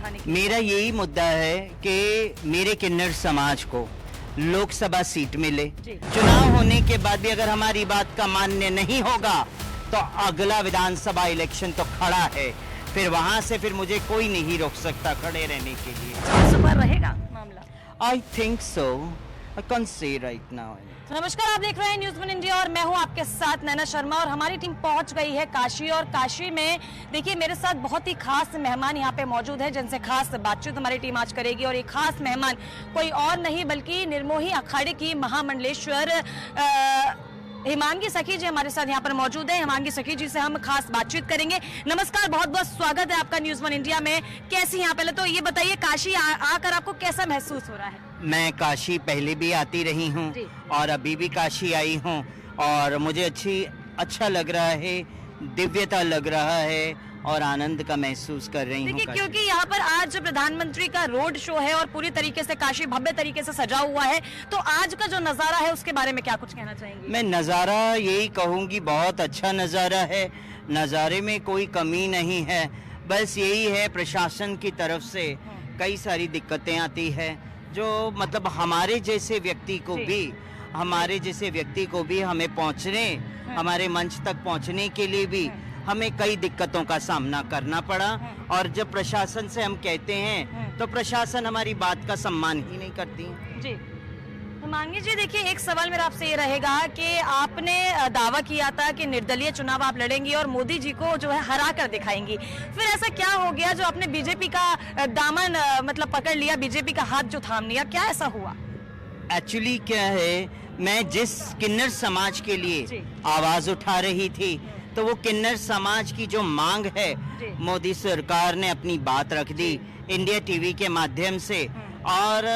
उठाने के? मेरा यही मुद्दा है कि मेरे किन्नर समाज को लोकसभा सीट मिले। चुनाव होने के बाद भी अगर हमारी बात का मान्य नहीं होगा तो अगला विधानसभा इलेक्शन तो खड़ा है, फिर वहां से फिर मुझे कोई नहीं रोक सकता खड़े रहने के लिए। 400 पर रहेगा मामला? I think so, I can say right now. नमस्कार, आप देख रहे हैं न्यूज़ वन इंडिया और मैं हूं आपके साथ नैना शर्मा और हमारी टीम पहुंच गई है काशी। और काशी में देखिए मेरे साथ बहुत ही खास मेहमान यहां पे मौजूद है जिनसे खास बातचीत हमारी टीम आज करेगी। और ये खास मेहमान कोई और नहीं बल्कि निर्मोही अखाड़े की महामंडलेश्वर हिमांगी सखी जी हमारे साथ यहाँ पर मौजूद है। हिमांगी सखी जी से हम खास बातचीत करेंगे। नमस्कार, बहुत बहुत स्वागत है आपका न्यूज़ वन इंडिया में। कैसी यहाँ, पहले तो ये बताइए काशी आकर आपको कैसा महसूस हो रहा है? मैं काशी पहले भी आती रही हूँ और अभी भी काशी आई हूँ और मुझे अच्छा लग रहा है, दिव्यता लग रहा है और आनंद का महसूस कर रही हूँ। देखिए क्योंकि यहाँ पर आज प्रधानमंत्री का रोड शो है और पूरी तरीके से काशी भव्य तरीके से सजा हुआ है, तो आज का जो नजारा है उसके बारे में क्या कुछ कहना चाहेंगे? मैं नजारा यही कहूँगी, बहुत अच्छा नजारा है, नजारे में कोई कमी नहीं है। बस यही है प्रशासन की तरफ से कई सारी दिक्कतें आती है जो मतलब हमारे जैसे व्यक्ति को भी हमें पहुंचने, हमारे मंच तक पहुंचने के लिए भी हमें कई दिक्कतों का सामना करना पड़ा। और जब प्रशासन से हम कहते हैं तो प्रशासन हमारी बात का सम्मान ही नहीं करती जी। हिमांगी जी, देखिए एक सवाल मेरा आपसे ये रहेगा कि आपने दावा किया था कि निर्दलीय चुनाव आप लड़ेंगी और मोदी जी को जो है हरा कर दिखाएंगी, फिर ऐसा क्या हो गया जो आपने बीजेपी का दामन मतलब पकड़ लिया, बीजेपी का हाथ जो थाम लिया, क्या ऐसा हुआ? एक्चुअली क्या है, मैं जिस किन्नर समाज के लिए आवाज उठा रही थी तो वो किन्नर समाज की जो मांग है मोदी सरकार ने अपनी बात रख दी इंडिया टीवी के माध्यम से। और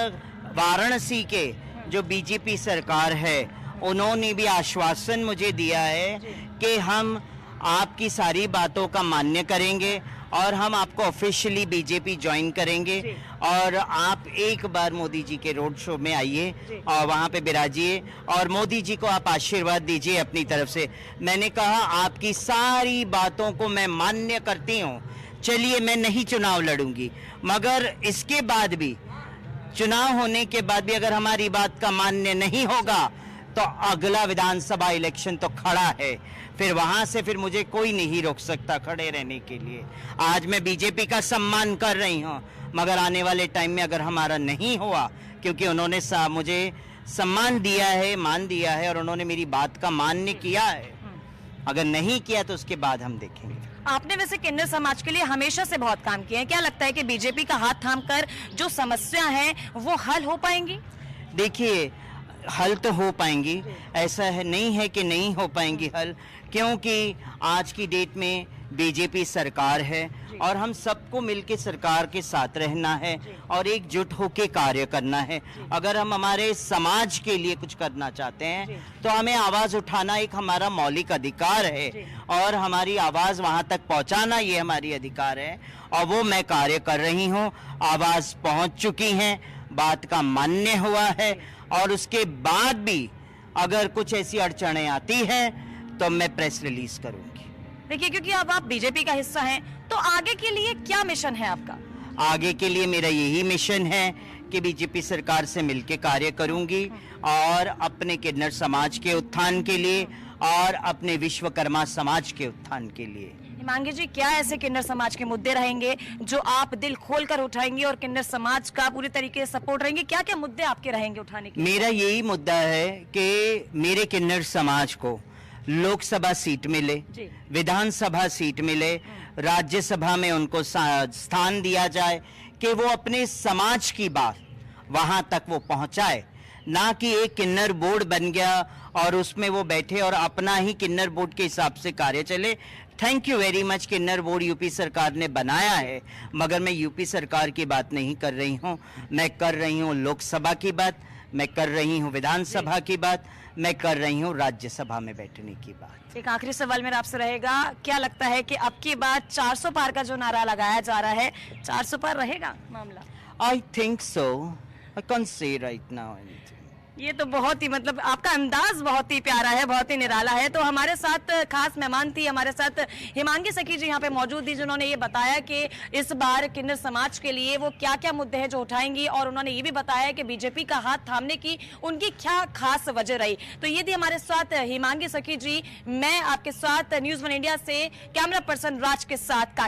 वाराणसी के जो बीजेपी सरकार है उन्होंने भी आश्वासन मुझे दिया है कि हम आपकी सारी बातों का मान्य करेंगे और हम आपको ऑफिशियली बीजेपी ज्वाइन करेंगे और आप एक बार मोदी जी के रोड शो में आइए और वहाँ पे बिराजिए और मोदी जी को आप आशीर्वाद दीजिए अपनी तरफ से। मैंने कहा आपकी सारी बातों को मैं मान्य करती हूँ, चलिए मैं नहीं चुनाव लड़ूंगी, मगर इसके बाद भी चुनाव होने के बाद भी अगर हमारी बात का मान्य नहीं होगा तो अगला विधानसभा इलेक्शन तो खड़ा है, फिर वहां से फिर मुझे कोई नहीं रोक सकता खड़े रहने के लिए। आज मैं बीजेपी का सम्मान कर रही हूं, मगर आने वाले टाइम में अगर हमारा नहीं हुआ, क्योंकि उन्होंने मुझे सम्मान दिया है, मान दिया है और उन्होंने मेरी बात का मान्य किया है, अगर नहीं किया तो उसके बाद हम देखेंगे। आपने वैसे किन्नर समाज के लिए हमेशा से बहुत काम किए हैं, क्या लगता है कि बीजेपी का हाथ थामकर जो समस्या है वो हल हो पाएंगी? देखिए हल तो हो पाएंगी, ऐसा है नहीं है कि नहीं हो पाएंगी हल, क्योंकि आज की डेट में बीजेपी सरकार है और हम सबको मिलकर सरकार के साथ रहना है और एकजुट होकर कार्य करना है। अगर हम हमारे समाज के लिए कुछ करना चाहते हैं तो हमें आवाज उठाना एक हमारा मौलिक अधिकार है और हमारी आवाज वहां तक पहुंचाना ये हमारी अधिकार है और वो मैं कार्य कर रही हूं। आवाज पहुंच चुकी है, बात का मान्य हुआ है और उसके बाद भी अगर कुछ ऐसी अड़चनें आती हैं तो मैं प्रेस रिलीज करूंगी। देखिए क्योंकि अब आप बीजेपी का हिस्सा हैं तो आगे के लिए क्या मिशन है आपका? आगे के लिए मेरा यही मिशन है कि बीजेपी सरकार से मिलकर कार्य करूंगी और अपने किन्नर समाज के उत्थान के लिए और अपने विश्वकर्मा समाज के उत्थान के लिए। हिमांगी जी, क्या ऐसे किन्नर समाज के मुद्दे रहेंगे जो आप दिल खोलकर उठाएंगे और किन्नर समाज का पूरी तरीके से सपोर्ट रहेंगे? क्या क्या मुद्दे आपके रहेंगे उठाने के? मेरा यही मुद्दा है कि मेरे किन्नर समाज को लोकसभा सीट मिले, विधानसभा सीट मिले, राज्यसभा में उनको स्थान दिया जाए कि वो अपने समाज की बात वहां तक वो पहुंचाए, ना कि एक किन्नर बोर्ड बन गया और उसमें वो बैठे और अपना ही किन्नर बोर्ड के हिसाब से कार्य चले। थैंक यू वेरी मच, किन्नर बोर्ड यूपी सरकार ने बनाया है, मगर मैं यूपी सरकार की बात नहीं कर रही हूँ, मैं कर रही हूँ लोकसभा की बात, मैं कर रही हूँ विधानसभा की बात, मैं कर रही हूँ राज्यसभा में बैठने की बात। एक आखिरी सवाल मेरा आपसे रहेगा, क्या लगता है कि अब की बात 400 पार का जो नारा लगाया जा रहा है 400 पार रहेगा मामला? I think so, I can say right now anything. ये तो बहुत ही मतलब आपका अंदाज बहुत ही प्यारा है, बहुत ही निराला है। तो हमारे साथ खास मेहमान थी, हमारे साथ हिमांगी सखी जी यहाँ पे मौजूद थी, जिन्होंने ये बताया कि इस बार किन्नर समाज के लिए वो क्या क्या मुद्दे हैं जो उठाएंगी, और उन्होंने ये भी बताया कि बीजेपी का हाथ थामने की उनकी क्या खास वजह रही। तो ये थी हमारे साथ हिमांगी सखी जी। मैं आपके साथ न्यूज़ 1 इंडिया से कैमरा पर्सन राज के साथ काशी।